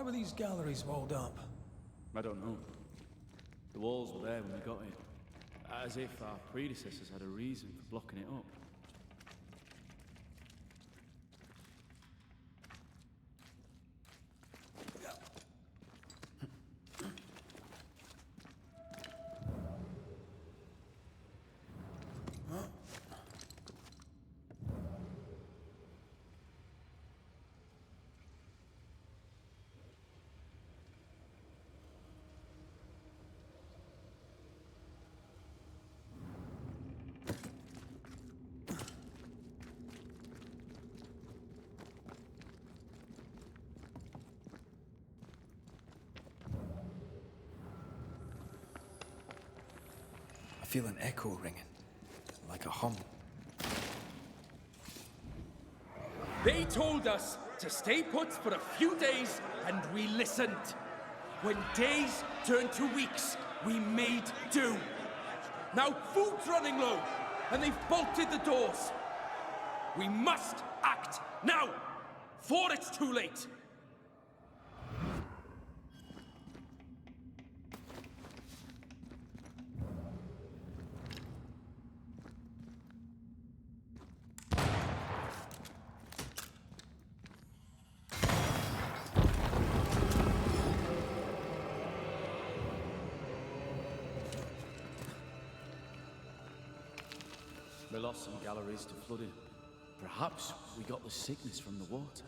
Why were these galleries walled up? I don't know. The walls were there when we got in. As if our predecessors had a reason for blocking it up. I feel an echo ringing, like a hum. They told us to stay put for a few days, and we listened. When days turned to weeks, we made do. Now food's running low, and they've bolted the doors. We must act now, before it's too late. We lost some galleries to flooding. Perhaps we got the sickness from the water.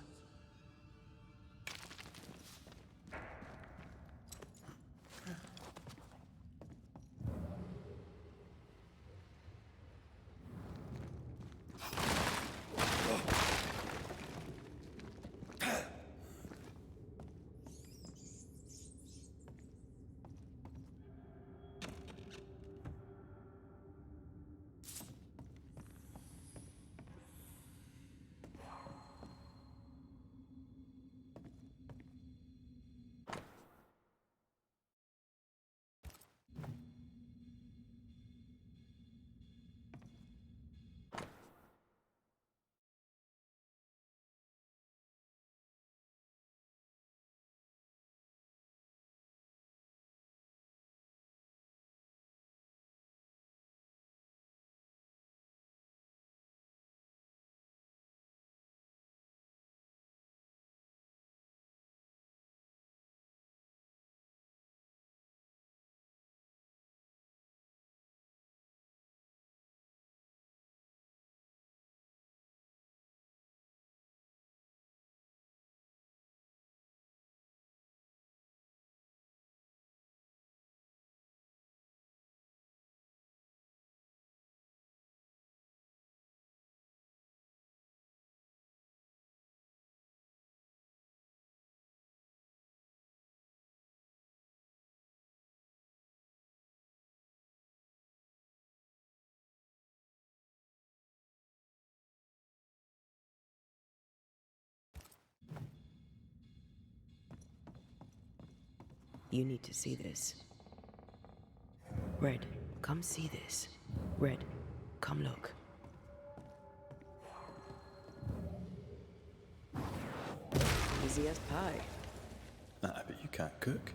You need to see this. Red, come see this. Red, come look. Easy as pie. Nah, but you can't cook.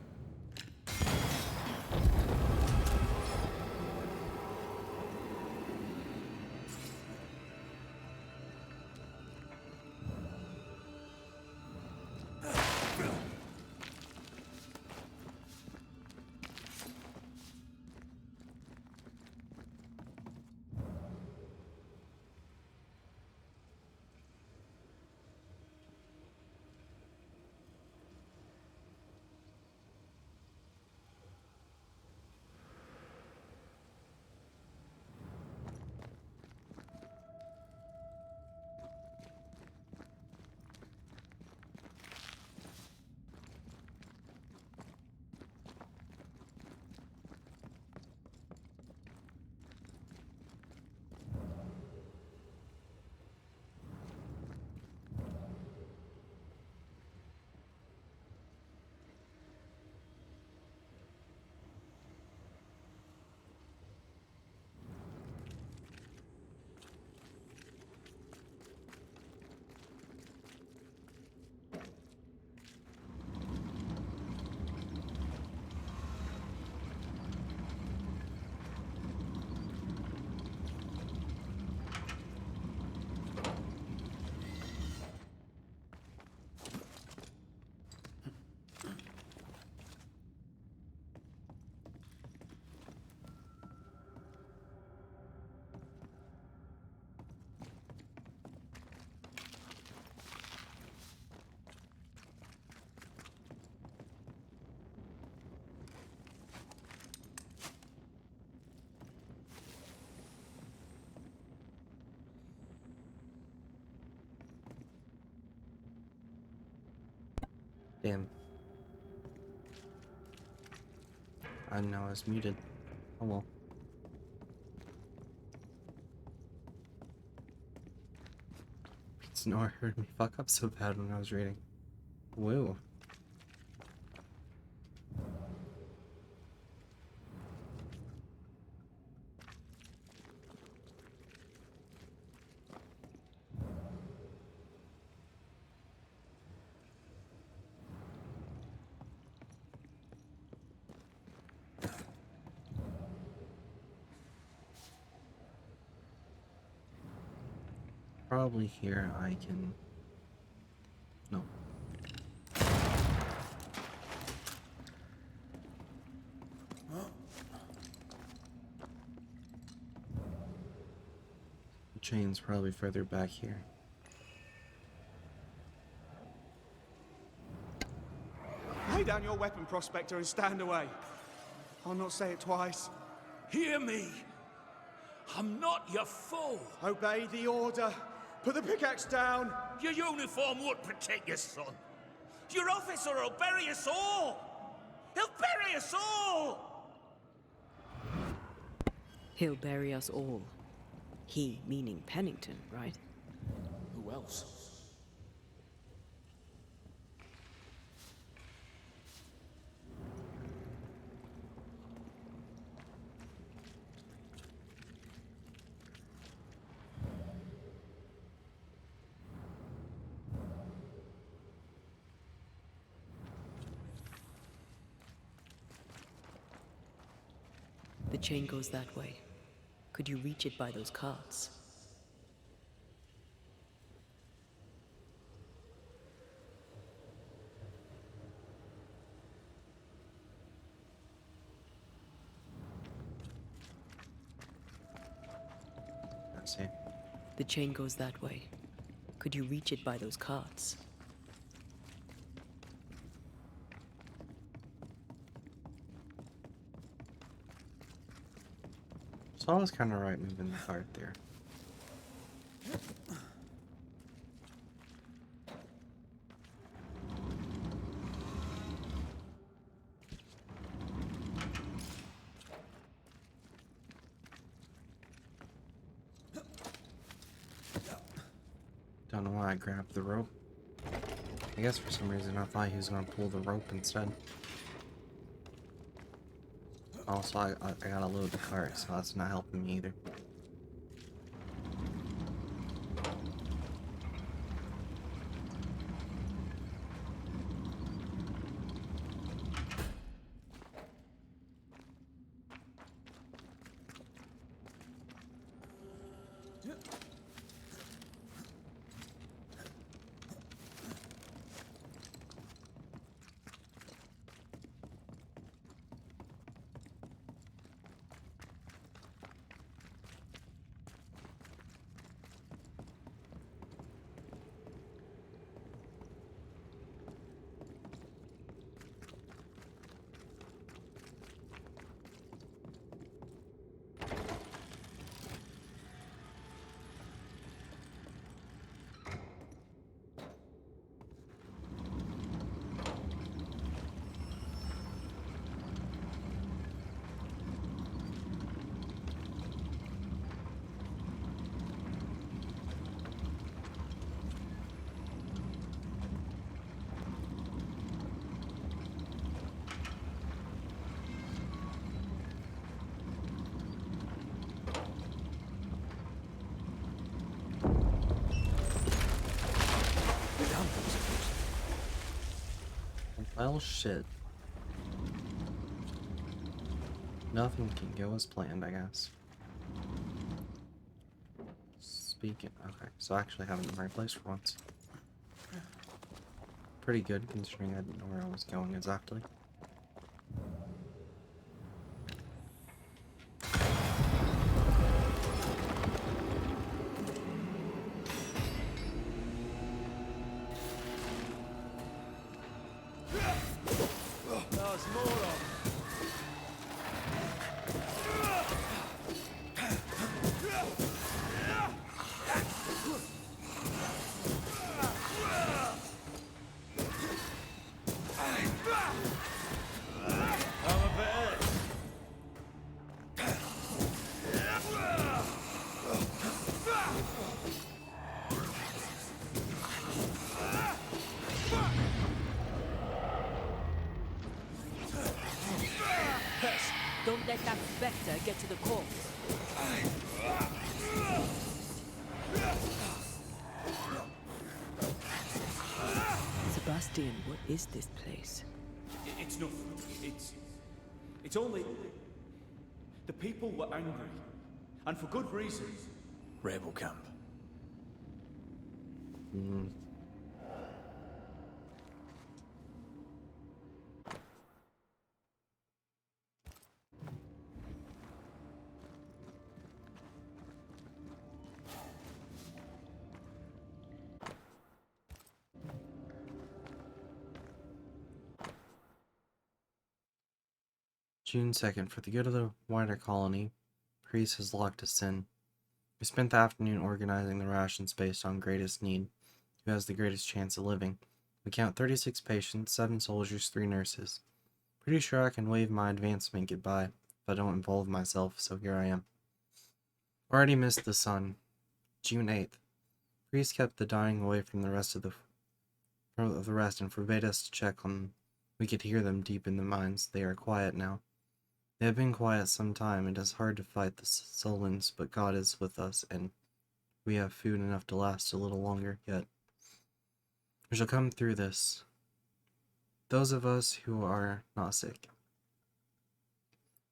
Damn. I didn't know I was muted. Oh well. It's no, I heard me fuck up so bad when I was reading. Woo. Probably here I can... No. The chain's probably further back here. Lay down your weapon, Prospector, and stand away. I'll not say it twice. Hear me. I'm not your foe. Obey the order. Put the pickaxe down. Your uniform won't protect your son. Your officer will bury us all. He'll bury us all. He'll bury us all. He meaning Pennington, right? Who else? The chain goes that way. Could you reach it by those carts? I see. The chain goes that way. Could you reach it by those carts? So I was kind of right moving the cart there. Don't know why I grabbed the rope. I guess for some reason I thought he was going to pull the rope instead. Also, I gotta load the cart, so that's not helping me either. Well, shit. Nothing can go as planned, I guess. Speaking... Okay, so I actually have it in the right place for once. Pretty good, considering I didn't know where I was going exactly. Don't let that specter get to the corpse. Sebastian, what is this place? It's nothing. It's only... The people were angry. And for good reason. Rebel camp. June 2nd. For the good of the wider colony, Priest has locked us in. We spent the afternoon organizing the rations based on greatest need, who has the greatest chance of living. We count 36 patients, 7 soldiers, 3 nurses. Pretty sure I can wave my advancement goodbye if I don't involve myself, so here I am. Already missed the sun. June 8th. Priest kept the dying away from the rest and forbade us to check on them. We could hear them deep in the mines. They are quiet now. They have been quiet some time. It is hard to fight the Solons, but God is with us, and we have food enough to last a little longer yet. We shall come through this. Those of us who are not sick.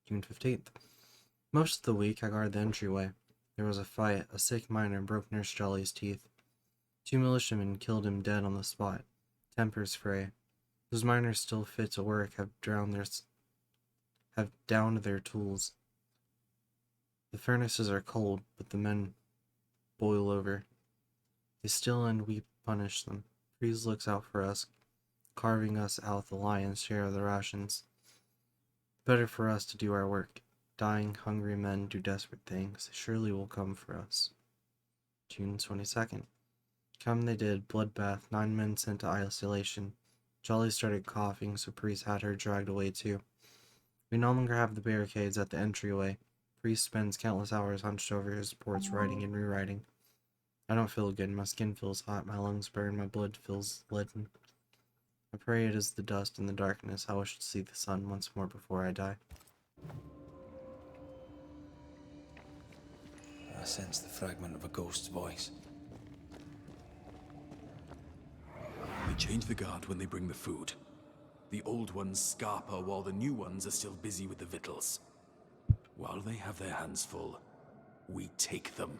June 15th. Most of the week I guard the entryway. There was a fight. A sick miner broke Nurse Jolly's teeth. 2 militiamen killed him dead on the spot. Tempers fray. Those miners still fit to work have downed their tools. The furnaces are cold, but the men boil over. They still and we punish them. Priest looks out for us, carving us out the lion's share of the rations. Better for us to do our work. Dying, hungry men do desperate things. They surely will come for us. June 22nd. Come they did, bloodbath, 9 men sent to isolation. Jolly started coughing, so Priest had her dragged away too. We no longer have the barricades at the entryway. Priest spends countless hours hunched over his reports, writing and rewriting. I don't feel good. My skin feels hot, my lungs burn, my blood feels leaden. I pray it is the dust and the darkness. I wish to see the sun once more before I die. I sense the fragment of a ghost's voice. They change the guard when they bring the food. The old ones scarper while the new ones are still busy with the victuals. While they have their hands full, we take them.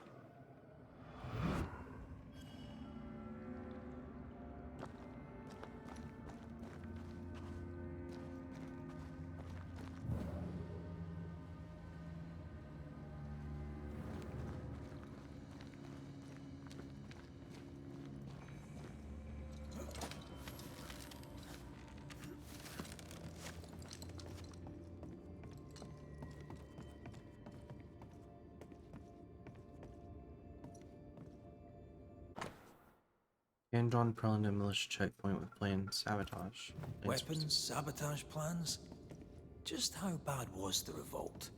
And John Perlin militia checkpoint with planned sabotage. Weapons, sabotage plans? Just how bad was the revolt?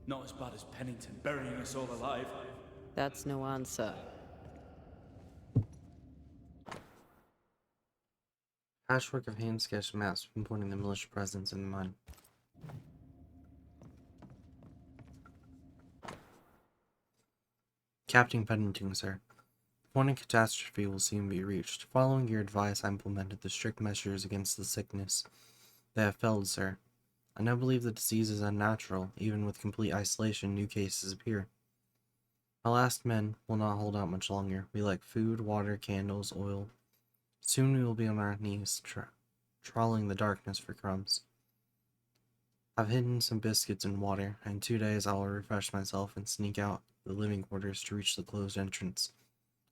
Not as bad as Pennington burying us all alive. That's no answer. Patchwork of hand-sketched maps pinpointing the militia presence in the mine. Captain Pennington, sir. The point of catastrophe will soon be reached. Following your advice, I implemented the strict measures against the sickness. They have failed, sir. I now believe the disease is unnatural. Even with complete isolation, new cases appear. My last men will not hold out much longer. We lack food, water, candles, oil. Soon we will be on our knees, trawling the darkness for crumbs. I've hidden some biscuits and water, and in 2 days I will refresh myself and sneak out the living quarters to reach the closed entrance.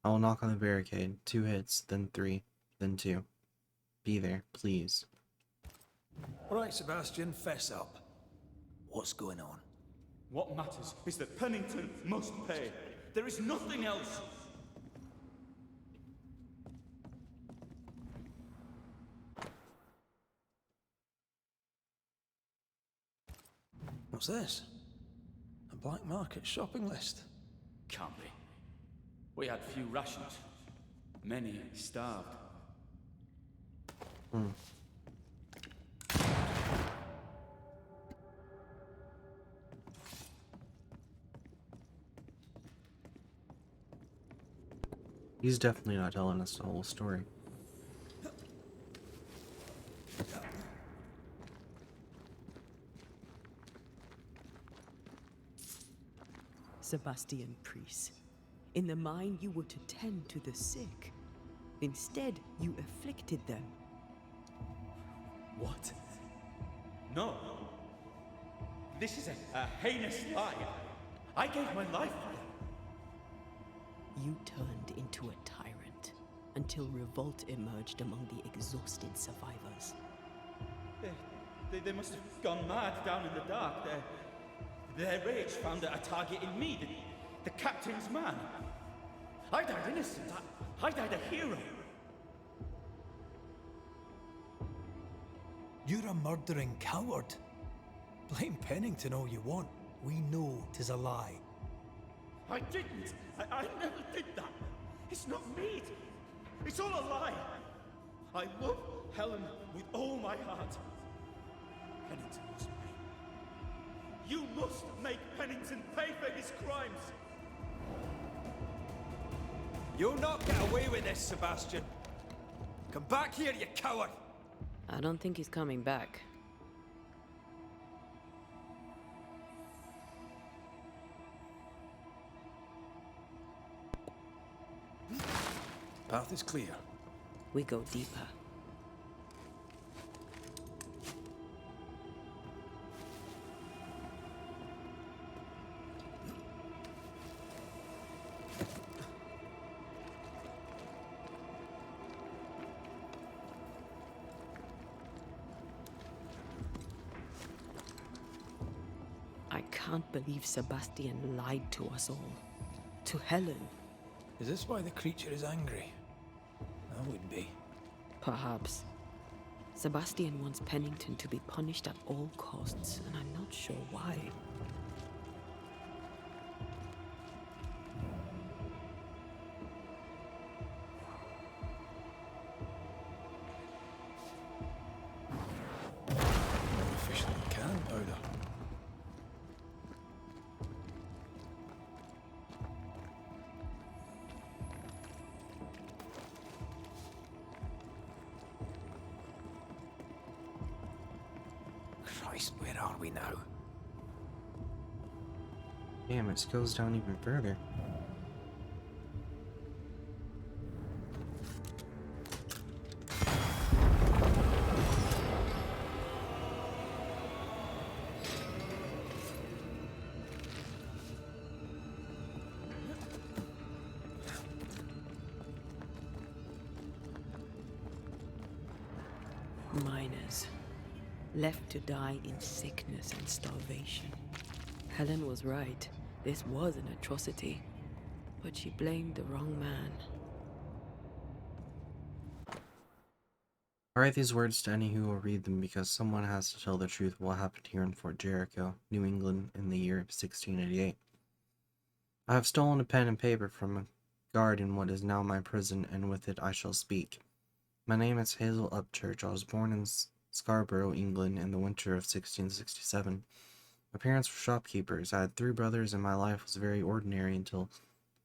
I will knock on the barricade. 2 hits, then 3, then 2. Be there, please. Right, Sebastian, fess up. What's going on? What matters is that Pennington must pay. There is nothing else. What's this? A black market shopping list? Can't be. We had few rations. Many starved. He's definitely not telling us the whole story. Sebastian Priest, in the mine you were to tend to the sick. Instead, you afflicted them. What? No. This is a heinous lie. I gave my life for them. You turned into a tyrant until revolt emerged among the exhausted survivors. They must have gone mad down in the dark. Their rage found a target in me, the captain's man. I died innocent. I died a hero. You're a murdering coward. Blame Pennington all you want. We know 'tis a lie. I didn't. I never did that. It's not me. It's all a lie. I love Helen with all my heart. Pennington must pay. You must make Pennington pay for his crimes. You'll not get away with this, Sebastian. Come back here, you coward! I don't think he's coming back. Path is clear. We go deeper. I can't believe Sebastian lied to us all. To Helen. Is this why the creature is angry? That would be. Perhaps. Sebastian wants Pennington to be punished at all costs, and I'm not sure why. Officially can't either. Christ, where are we now? Damn, it goes down even further. Miners. Left to die in sickness and starvation. Helen was right. This was an atrocity. But she blamed the wrong man. I write these words to any who will read them because someone has to tell the truth of what happened here in Fort Jericho, New England, in the year 1688. I have stolen a pen and paper from a guard in what is now my prison, and with it I shall speak. My name is Hazel Upchurch. I was born in Scarborough, England, in the winter of 1667. My parents were shopkeepers. I had 3 brothers, and my life was very ordinary until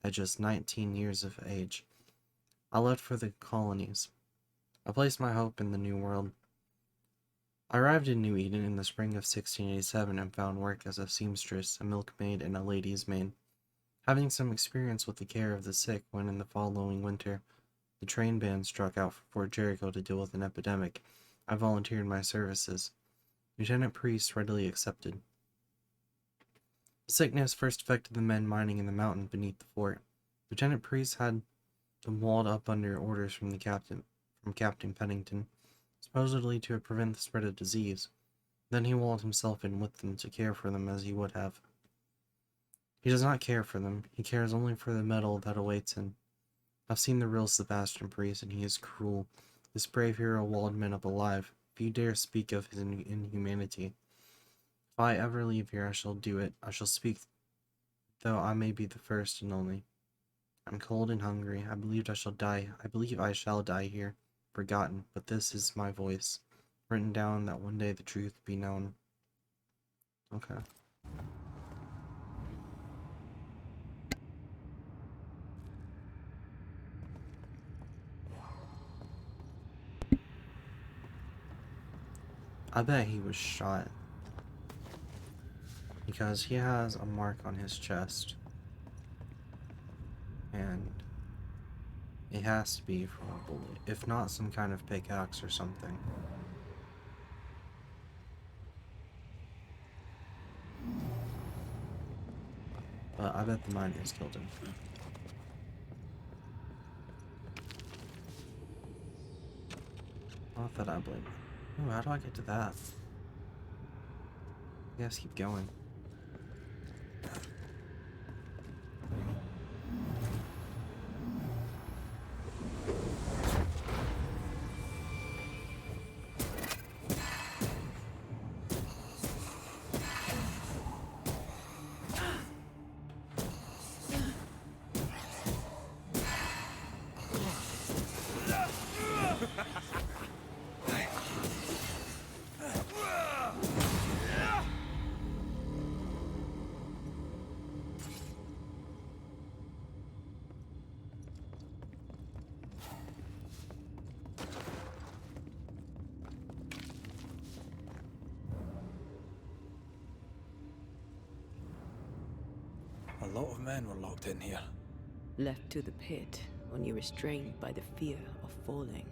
at just 19 years of age. I left for the colonies. I placed my hope in the New World. I arrived in New Eden in the spring of 1687 and found work as a seamstress, a milkmaid, and a lady's maid. Having some experience with the care of the sick when in the following winter the train band struck out for Fort Jericho to deal with an epidemic, I volunteered my services. Lieutenant Priest readily accepted. The sickness first affected the men mining in the mountain beneath the fort. Lieutenant Priest had them walled up under orders from Captain Pennington, supposedly to prevent the spread of disease. Then he walled himself in with them to care for them as he would have. He does not care for them. He cares only for the medal that awaits him. I've seen the real Sebastian Priest, and he is cruel. This brave hero walled men up alive. If you dare speak of his inhumanity, if I ever leave here, I shall do it. I shall speak, though I may be the first and only. I'm cold and hungry. I believe I shall die. I believe I shall die here, forgotten. But this is my voice, written down that one day the truth be known. Okay. I bet he was shot. Because he has a mark on his chest. And it has to be from a bullet, if not some kind of pickaxe or something. But I bet the miners killed him. Not that I blame him. Oh, how do I get to that? I guess keep going. A lot of men were locked in here. Left to the pit, only restrained by the fear of falling.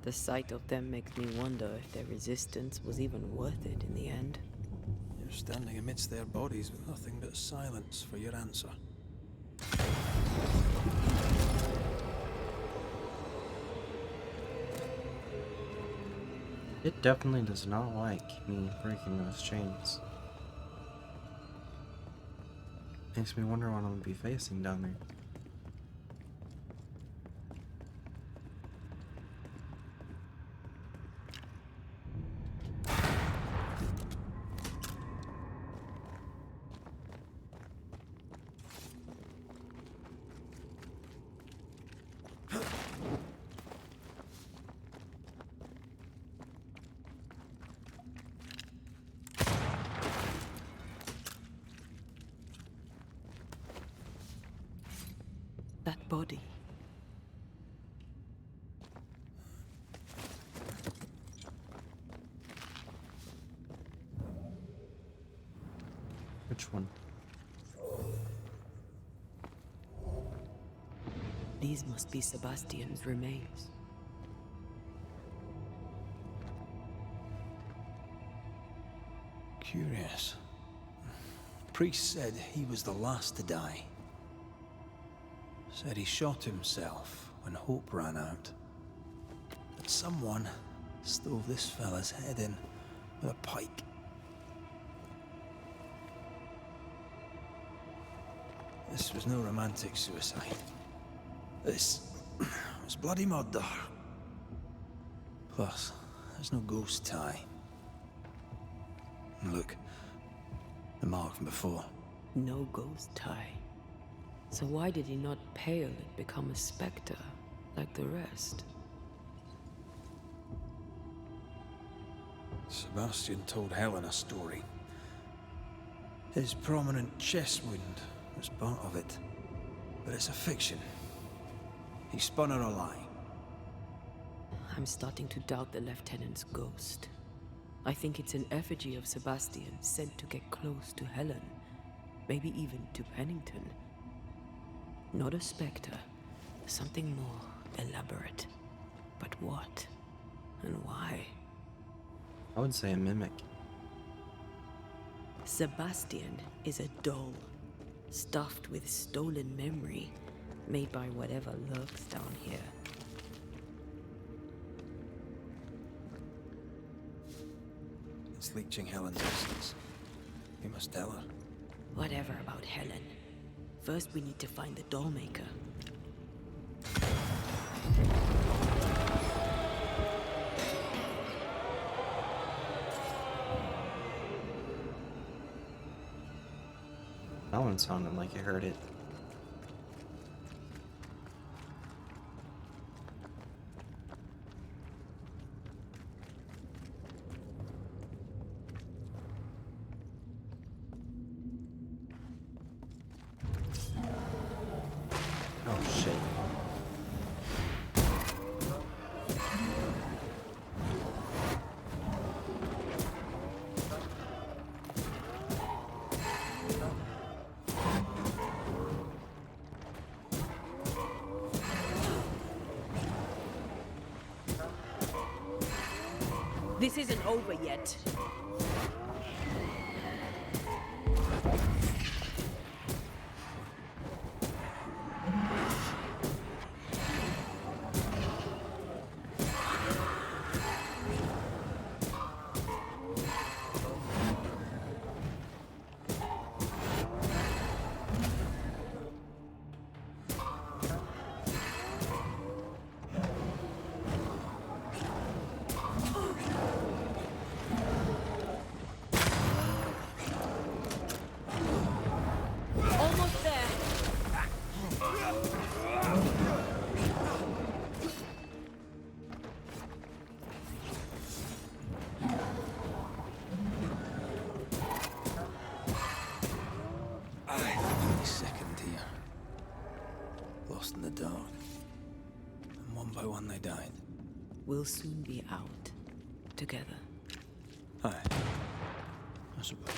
The sight of them makes me wonder if their resistance was even worth it in the end. You're standing amidst their bodies with nothing but silence for your answer. It definitely does not like me breaking those chains. Makes me wonder what I'm gonna be facing down there. That body. Which one? These must be Sebastian's remains. Curious. Priest said he was the last to die. Said he shot himself when hope ran out. That someone stove this fella's head in with a pike. This was no romantic suicide. This was bloody murder. Plus, there's no ghost tie. And look, the mark from before. No ghost tie. So why did he not pale and become a specter like the rest? Sebastian told Helen a story. His prominent chest wound was part of it. But it's a fiction. He spun her a lie. I'm starting to doubt the Lieutenant's ghost. I think it's an effigy of Sebastian sent to get close to Helen. Maybe even to Pennington. Not a specter. Something more elaborate. But what? And why? I would say a mimic. Sebastian is a doll, stuffed with stolen memory, made by whatever lurks down here. It's leeching Helen's essence. We must tell her. Whatever about Helen. First we need to find the doll maker. That one sounded like you heard it. Oh shit. This isn't over yet. Almost there. Second here. Lost in the dark. And one by one they died. We'll soon be out. Together. Aye. I suppose.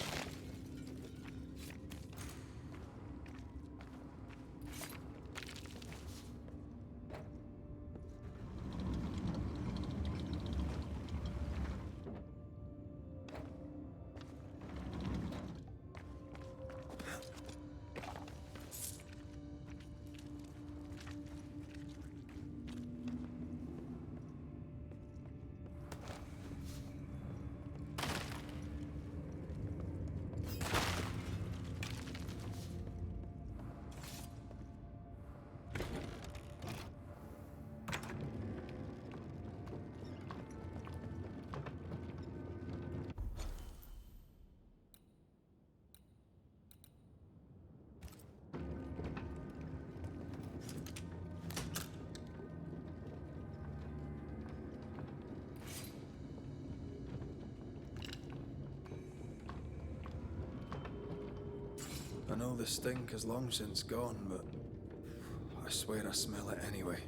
I know the stink has long since gone, but I swear I smell it anyway.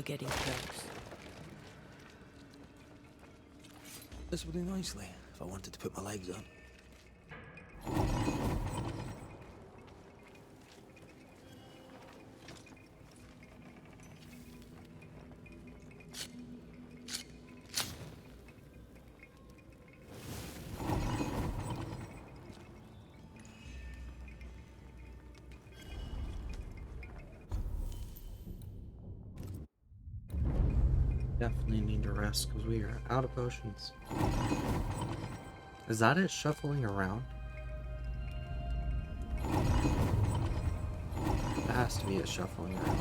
getting close. This would do nicely if I wanted to put my legs up. Definitely need to rest because we are out of potions. Is that it shuffling around? It has to be it shuffling around.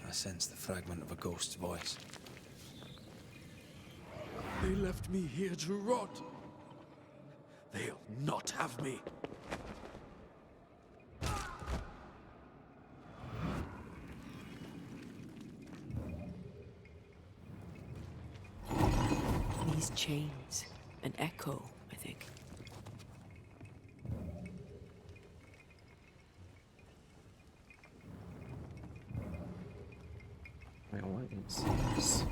I sense the fragment of a ghost's voice. They left me here to rot. They'll not have me. These chains, an echo, I think. Wait, what is this?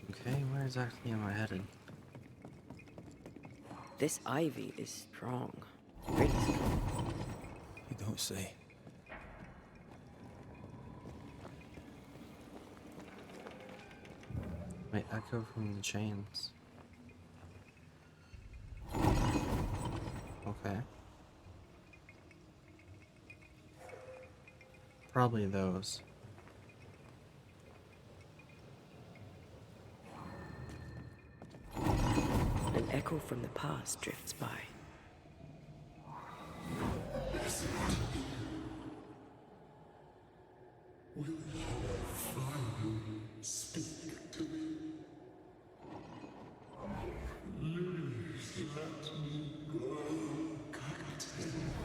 Okay, where exactly am I headed? This ivy is strong. Really strong. You don't say. Wait, echo from the chains. Okay. Probably those. An echo from the past drifts by.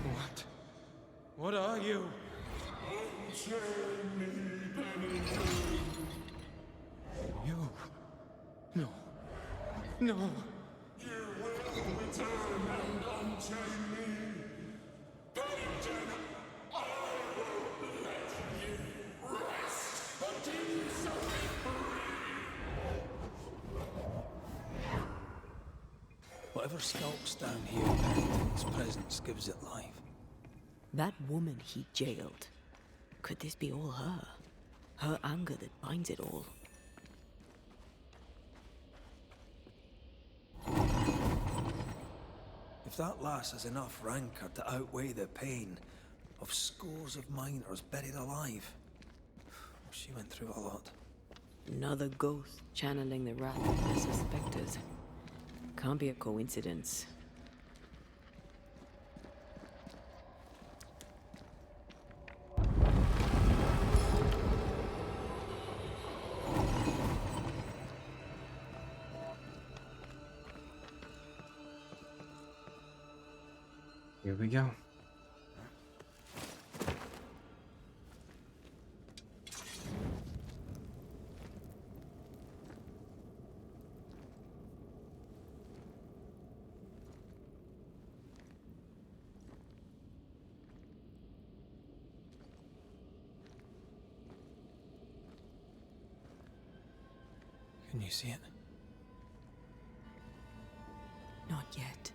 What? What are you? You? No. No. Whatever skulks down here, Pennington's presence gives it life. That woman he jailed. Could this be all her? Her anger that binds it all. If that lass has enough rancor to outweigh the pain of scores of miners buried alive, she went through a lot. Another ghost channeling the wrath of lesser specters. Can't be a coincidence. Here we go. Can you see it? Not yet.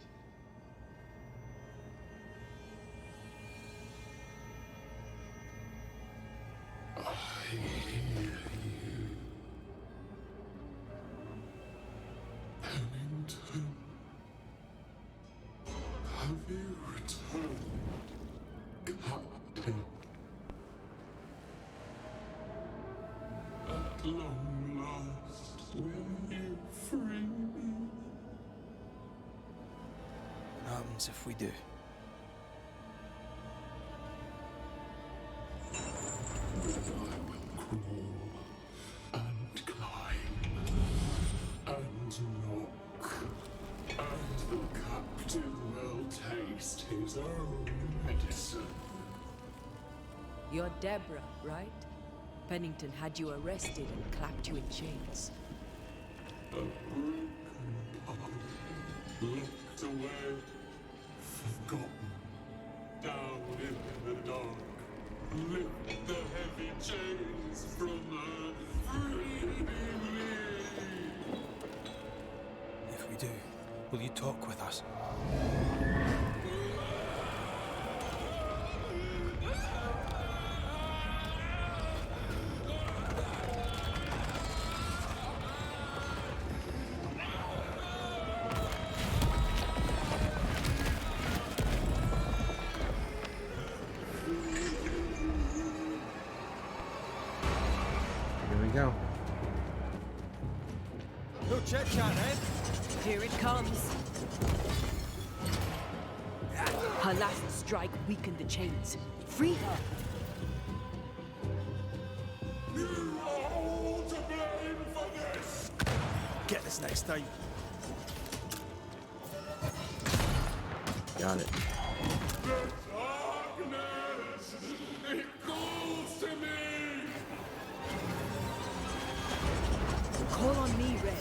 you returned, Captain? At long last, will you free me? What happens if we do? Then I will crawl and climb and knock, and the captain will taste his own medicine. You're Deborah, right? Pennington had you arrested and clapped you in chains. A broken heart, locked away, forgotten, down in the dark. Lift the heavy chains from her, free me. If we do, will you talk with us? Here we go. No chit-chat, eh? Here it comes. Her last strike weakened the chains. Free her. You are all to blame for this! Get this next time. Got it. The darkness! It calls to me! Call on me, Red.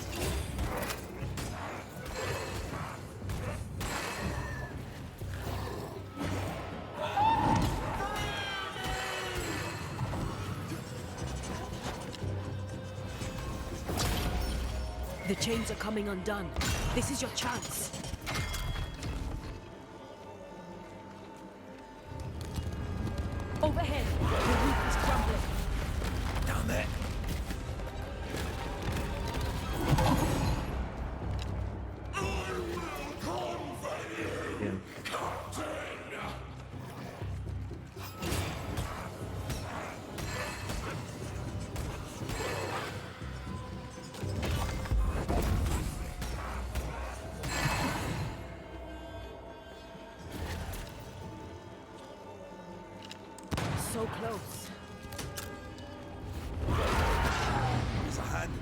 The chains are coming undone. This is your chance. Overhead, the roof is crumbling. Down there. Again. So close. There's a hand.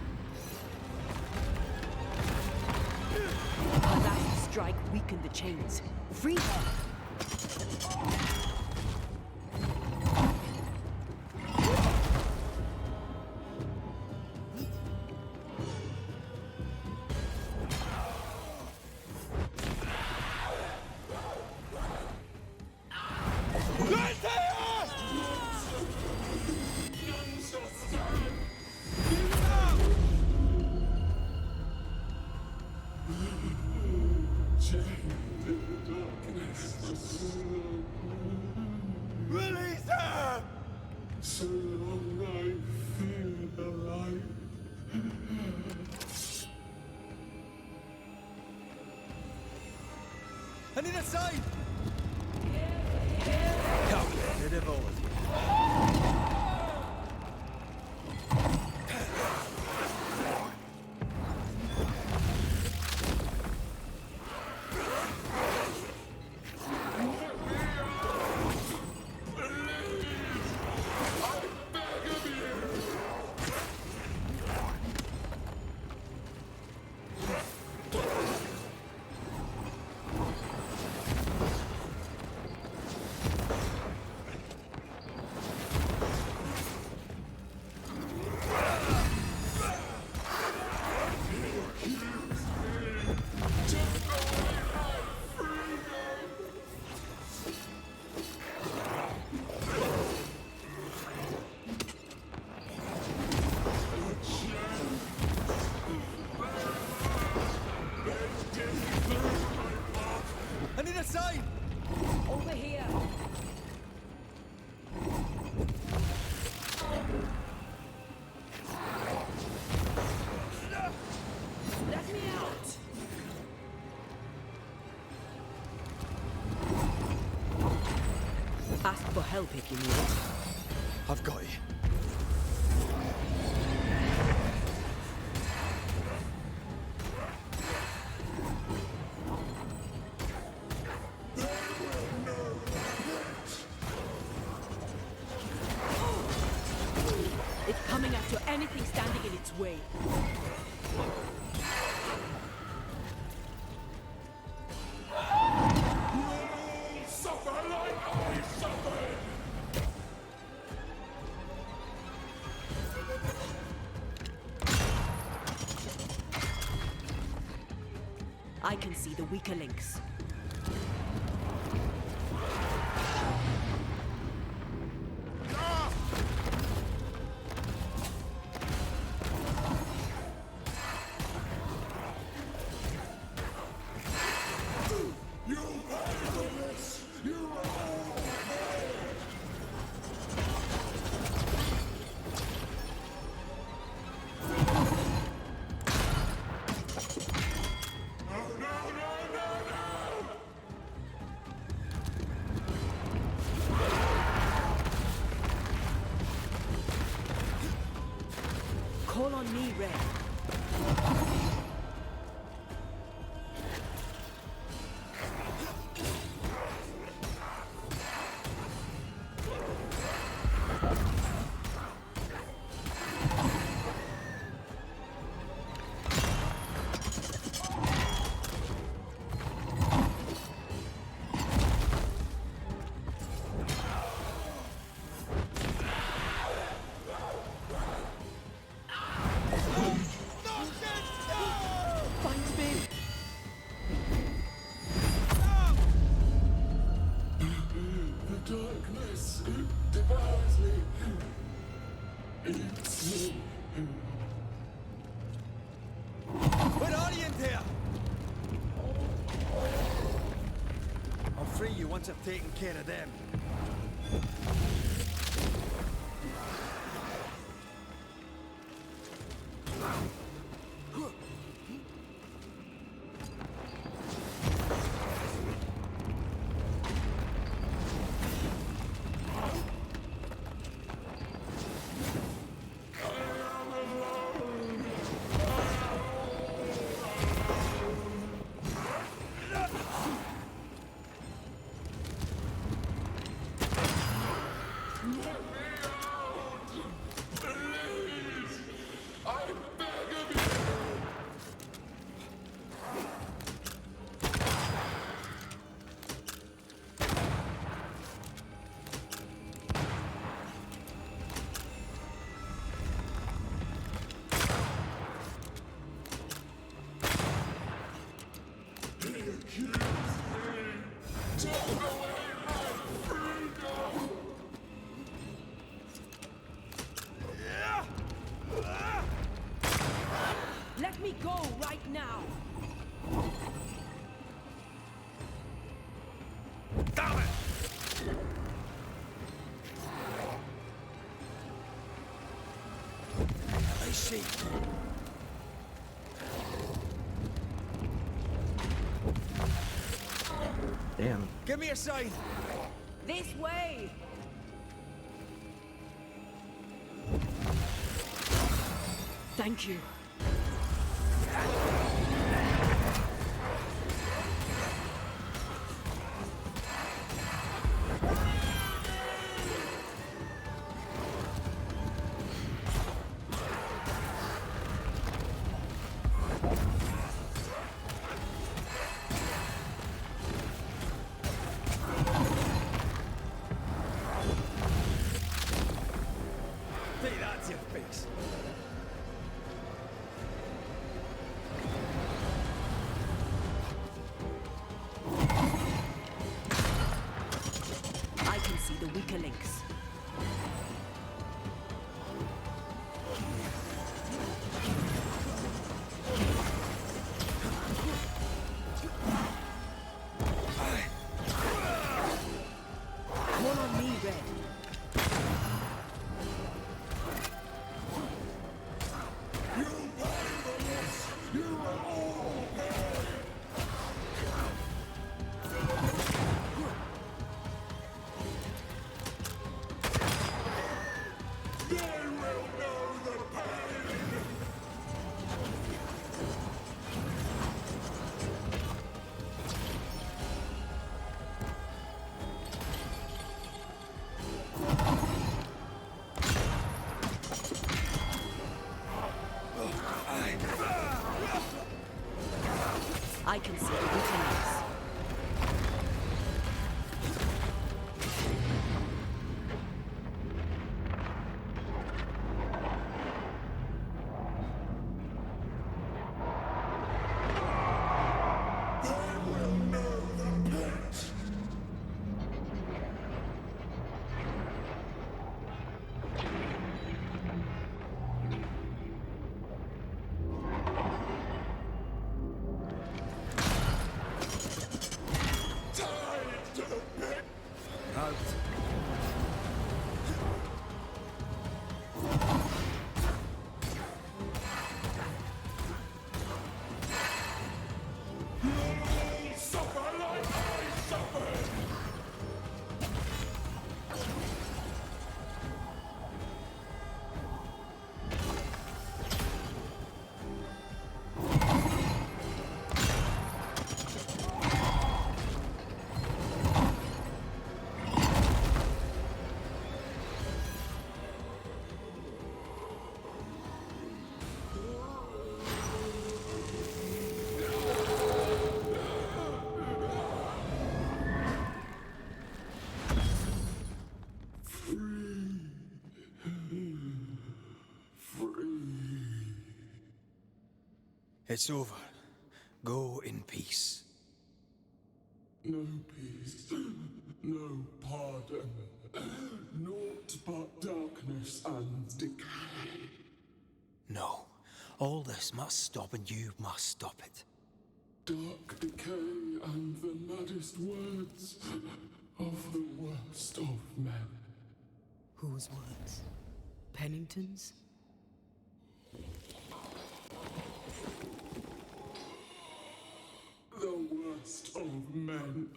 Her last strike weakened the chains. Free her. Release her! So long I fear the light. I need a sign! Come, the devoted. I need a sign! Over here. Let me out. Ask for help if you need it. I've got you. It's coming after anything standing in its way. Suffer like I suffered! I can see the weaker links. You pay for this! You are all Call on me, Red. Find me! the darkness. It devours me. Eats me. Where are you in there? I'll free you once I've taken care of them. Let me go right now! Damn it! I see. Damn. Give me a sign. This way! Thank you. Take that to your face. I can see the weaker links. Call on me, Red. out. Suffer like I suffered! It's over. Go in peace. No peace, no pardon, naught but darkness and decay. No. All this must stop, and you must stop it. Dark decay and the maddest words of the worst of men. Whose words? Pennington's? The worst of men.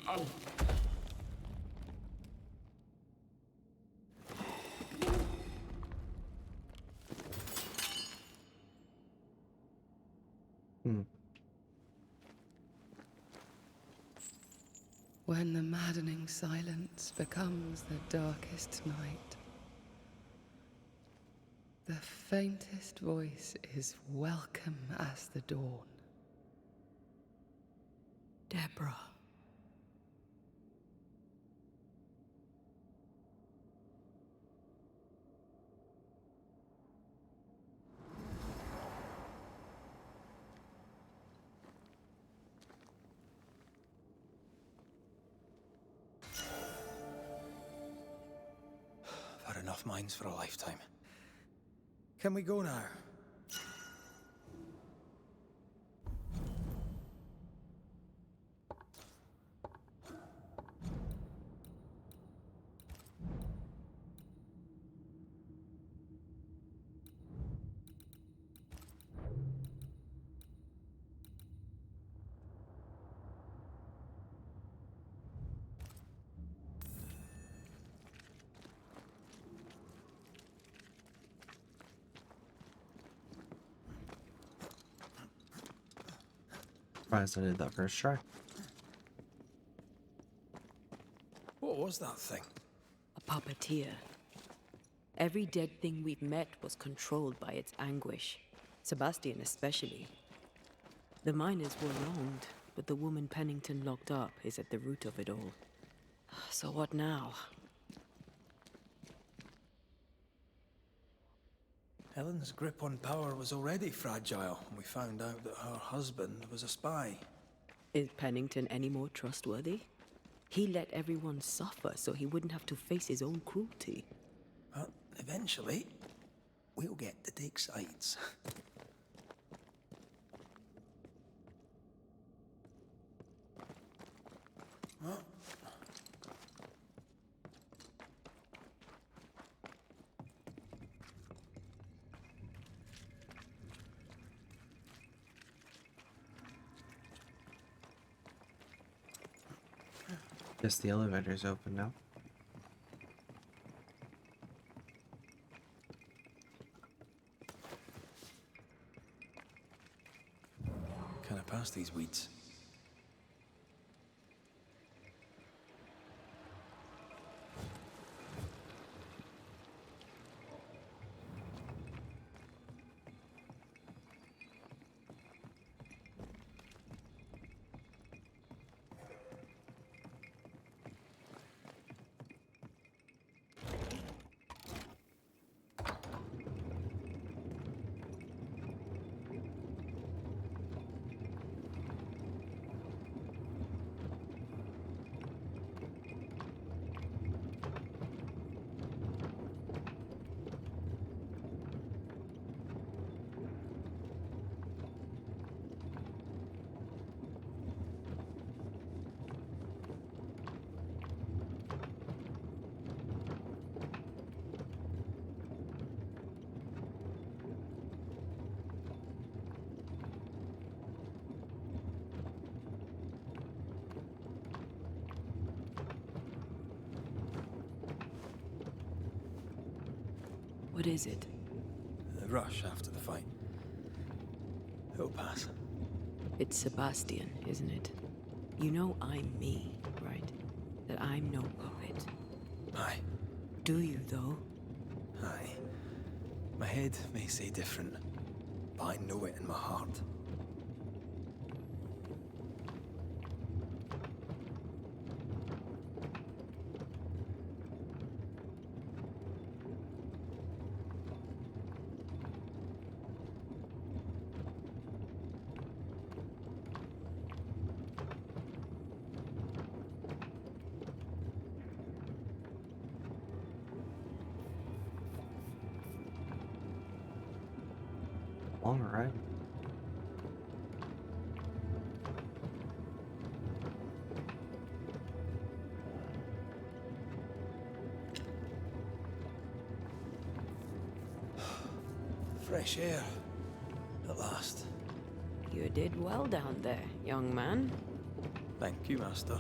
When the maddening silence becomes the darkest night, the faintest voice is welcome as the dawn. Deborah. I've had enough minds for a lifetime. Can we go now? Surprised I did that first try. What was that thing? A puppeteer. Every dead thing we've met was controlled by its anguish. Sebastian especially. The miners were wronged, but the woman Pennington locked up is at the root of it all. So what now? Helen's grip on power was already fragile. We found out that her husband was a spy. Is Pennington any more trustworthy? He let everyone suffer so he wouldn't have to face his own cruelty. But eventually, we'll get to take sides. Guess the elevator's open now. Can I pass these weeds? What is it? The rush after the fight. It'll pass. It's Sebastian, isn't it? You know I'm me, right? That I'm no puppet. Aye. Do you, though? Aye. My head may say different, but I know it in my heart. All right. Fresh air. At last. You did well down there, young man. Thank you, Master.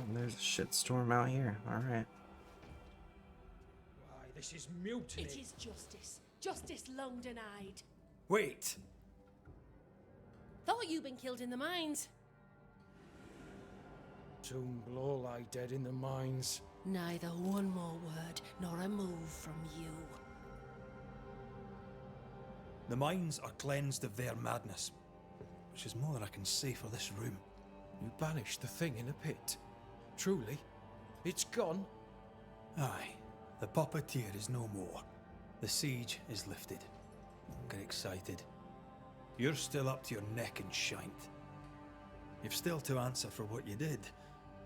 And there's a shitstorm out here. All right. Why, this is mutiny. It is justice. Justice long denied. Wait! Thought you'd been killed in the mines. Soon blow lie dead in the mines. Neither one more word nor a move from you. The mines are cleansed of their madness, which is more than I can say for this room. You banished the thing in a pit. Truly, it's gone. Aye, the puppeteer is no more. The siege is lifted. Get excited. You're still up to your neck in shite. You've still to answer for what you did,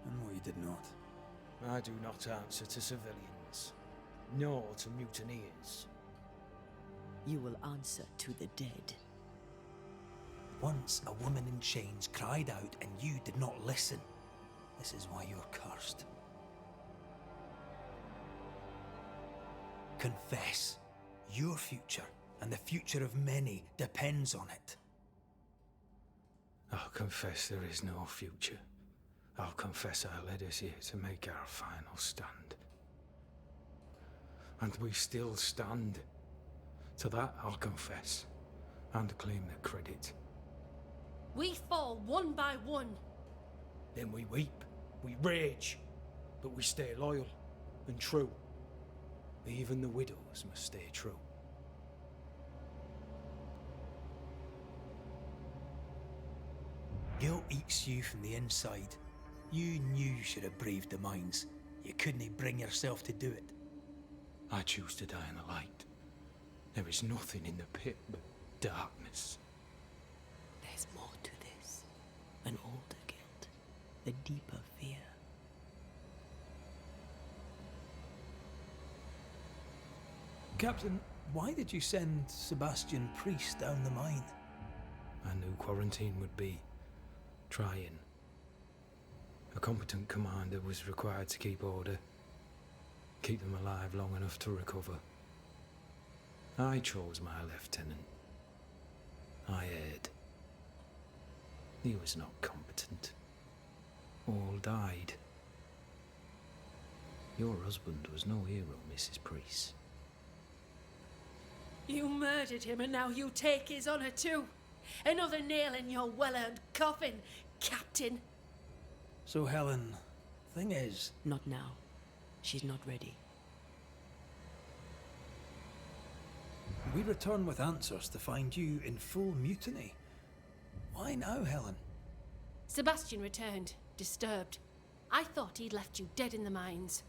and what you did not. I do not answer to civilians, nor to mutineers. You will answer to the dead. Once a woman in chains cried out and you did not listen. This is why you're cursed. Confess. Your future and the future of many depends on it. I'll confess there is no future. I'll confess I led us here to make our final stand. And we still stand. To that I'll confess, and claim the credit. We fall one by one. Then we weep, we rage, but we stay loyal and true. Even the widows must stay true. Guilt eats you from the inside. You knew you should have braved the mines. You couldn't bring yourself to do it. I choose to die in the light. There is nothing in the pit but darkness. There's more to this. An older guilt. A deeper fear. Captain, why did you send Sebastian Priest down the mine? I knew quarantine would be trying. A competent commander was required to keep order, keep them alive long enough to recover. I chose my lieutenant. I erred. He was not competent. All died. Your husband was no hero, Mrs. Priest. You murdered him and now you take his honor too. Another nail in your well-earned coffin, Captain. So Helen, thing is... Not now. She's not ready. We return with answers to find you in full mutiny. Why now, Helen? Sebastian returned, disturbed. I thought he'd left you dead in the mines.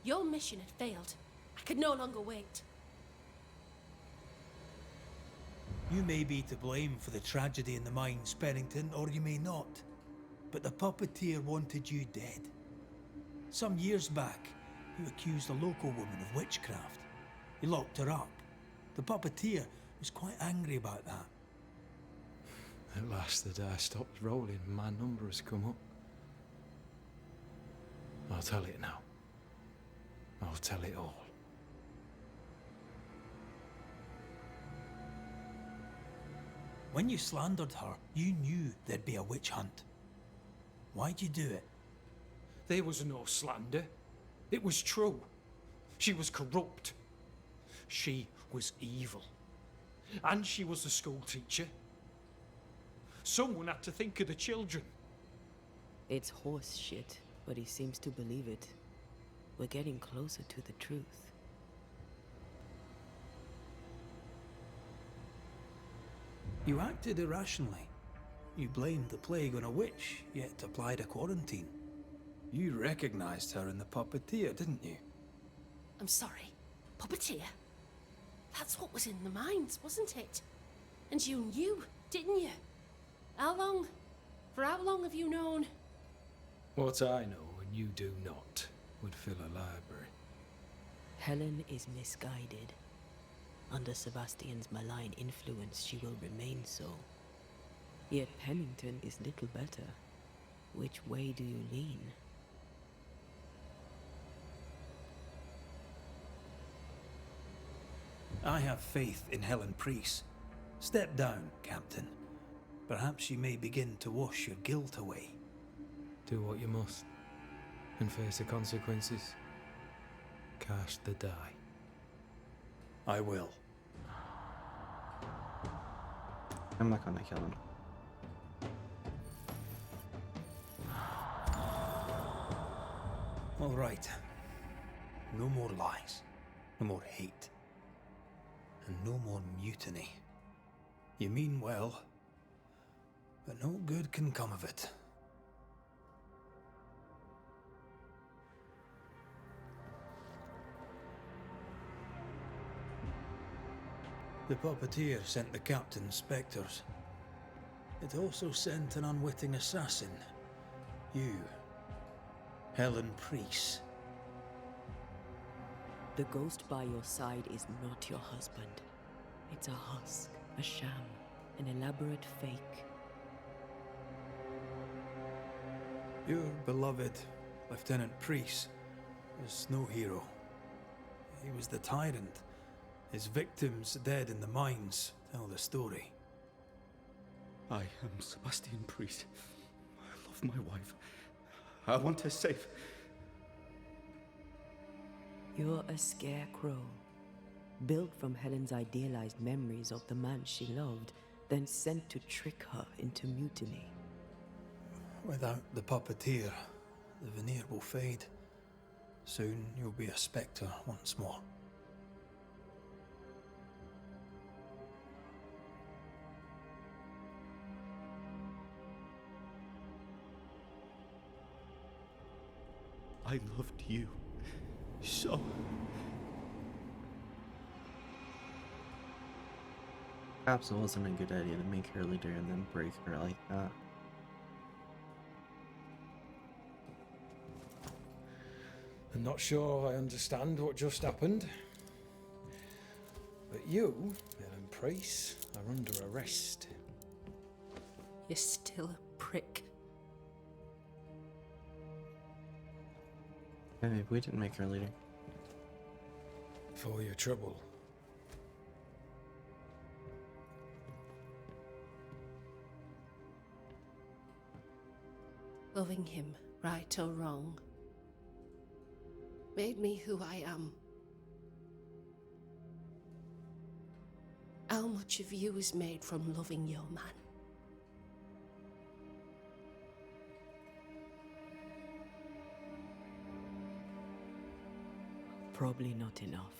Your mission had failed. I could no longer wait. You may be to blame for the tragedy in the mines, Pennington, or you may not. But the puppeteer wanted you dead. Some years back, you accused a local woman of witchcraft. You locked her up. The puppeteer was quite angry about that. At last the die stopped rolling and my number has come up. I'll tell it now. I'll tell it all. When you slandered her, you knew there'd be a witch hunt. Why'd you do it? There was no slander. It was true. She was corrupt. She was evil. And she was the school teacher. Someone had to think of the children. It's horse shit, but he seems to believe it. We're getting closer to the truth. You acted irrationally. You blamed the plague on a witch, yet applied a quarantine. You recognized her in the puppeteer, didn't you? I'm sorry. Puppeteer? That's what was in the mines, wasn't it? And you knew, didn't you? How long? For how long have you known? What I know and you do not would fill a library. Helen is misguided. Under Sebastian's malign influence, she will remain so. Yet Pennington is little better. Which way do you lean? I have faith in Helen Priest. Step down, Captain. Perhaps you may begin to wash your guilt away. Do what you must, and face the consequences. Cast the die. I will. I'm not gonna kill him. All right. No more lies. No more hate. And no more mutiny. You mean well, but no good can come of it. The puppeteer sent the captain spectres. It also sent an unwitting assassin. You, Helen Priest. The ghost by your side is not your husband. It's a husk, a sham, an elaborate fake. Your beloved Lieutenant Priest was no hero. He was the tyrant. His victims dead in the mines tell the story. I am Sebastian Priest. I love my wife. I want her safe. You're a scarecrow, built from Helen's idealized memories of the man she loved, then sent to trick her into mutiny. Without the puppeteer, the veneer will fade. Soon you'll be a spectre once more. I loved you so. Perhaps it wasn't a good idea to make her leader and then break her like that. I'm not sure I understand what just happened. But you, Helen Priest, are under arrest. You're still a prick. Yeah, maybe we didn't make her leader. For your trouble. Loving him, right or wrong, made me who I am. How much of you is made from loving your man? Probably not enough.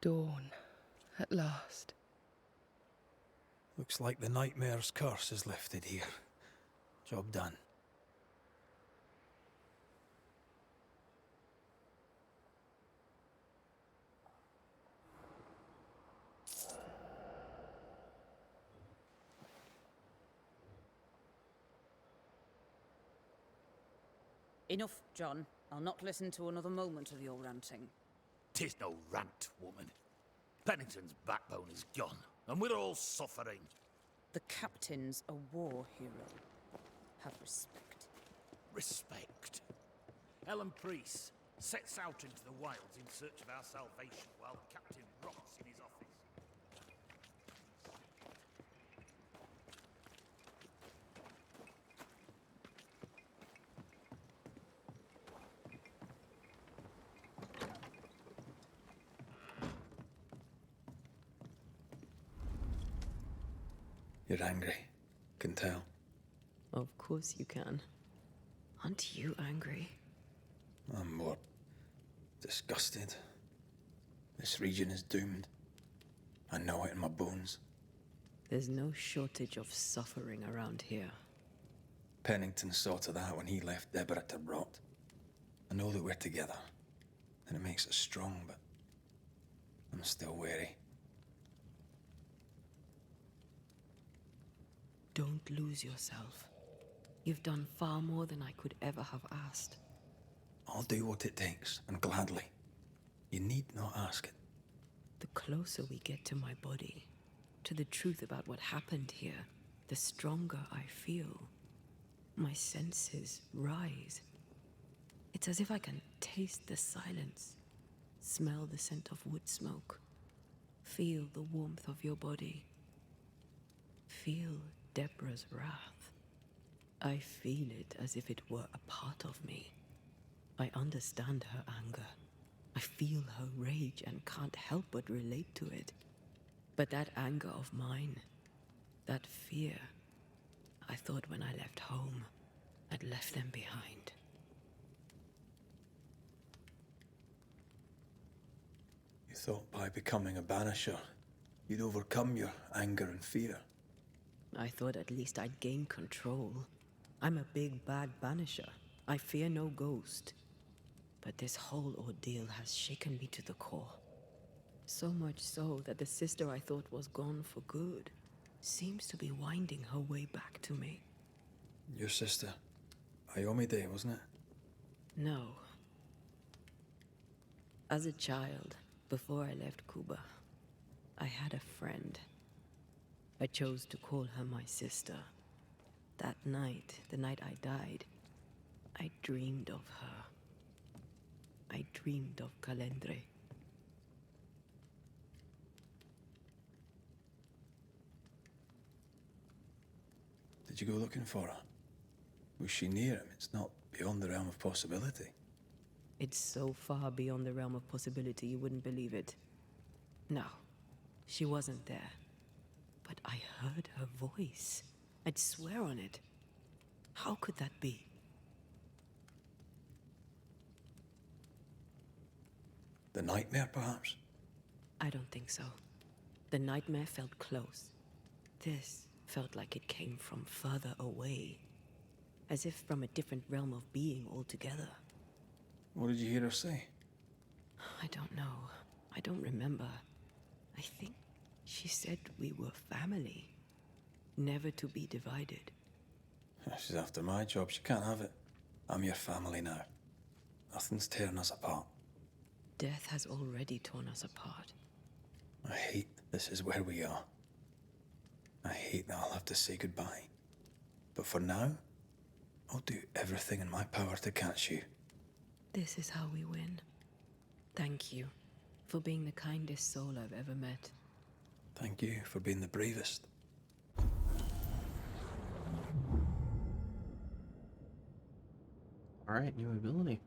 Dawn, at last. Looks like the nightmare's curse is lifted here. Job done. Enough, John. I'll not listen to another moment of your ranting. 'Tis no rant, woman. Pennington's backbone is gone, and we're all suffering. The captain's a war hero. Have respect. Respect. Ellen Priest sets out into the wilds in search of our salvation while the captain rots in his office. You're angry. Can tell. Of course you can. Aren't you angry? I'm more disgusted. This region is doomed. I know it in my bones. There's no shortage of suffering around here. Pennington saw to that when he left Deborah to rot. I know that we're together, and it makes us strong, but I'm still wary. Don't lose yourself. You've done far more than I could ever have asked. I'll do what it takes, and gladly. You need not ask it. The closer we get to my body, to the truth about what happened here, the stronger I feel. My senses rise. It's as if I can taste the silence, smell the scent of wood smoke, feel the warmth of your body, feel Deborah's wrath. I feel it as if it were a part of me. I understand her anger. I feel her rage and can't help but relate to it. But that anger of mine, that fear, I thought when I left home, I'd left them behind. You thought by becoming a banisher, you'd overcome your anger and fear. I thought at least I'd gain control. I'm a big bad banisher. I fear no ghost. But this whole ordeal has shaken me to the core. So much so that the sister I thought was gone for good seems to be winding her way back to me. Your sister, Ayomide, wasn't it? No. As a child, before I left Cuba, I had a friend. I chose to call her my sister. That night, the night I died, I dreamed of her. I dreamed of Calendre. Did you go looking for her? Was she near him? It's not beyond the realm of possibility. It's so far beyond the realm of possibility you wouldn't believe it. No, she wasn't there. But I heard her voice. I'd swear on it. How could that be? The nightmare, perhaps? I don't think so. The nightmare felt close. This felt like it came from further away. As if from a different realm of being altogether. What did you hear her say? I don't know. I don't remember. I think she said we were family. Never to be divided. She's after my job. She can't have it. I'm your family now. Nothing's tearing us apart. Death has already torn us apart. I hate this is where we are. I hate that I'll have to say goodbye. But for now, I'll do everything in my power to catch you. This is how we win. Thank you for being the kindest soul I've ever met. Thank you for being the bravest. Alright, new ability.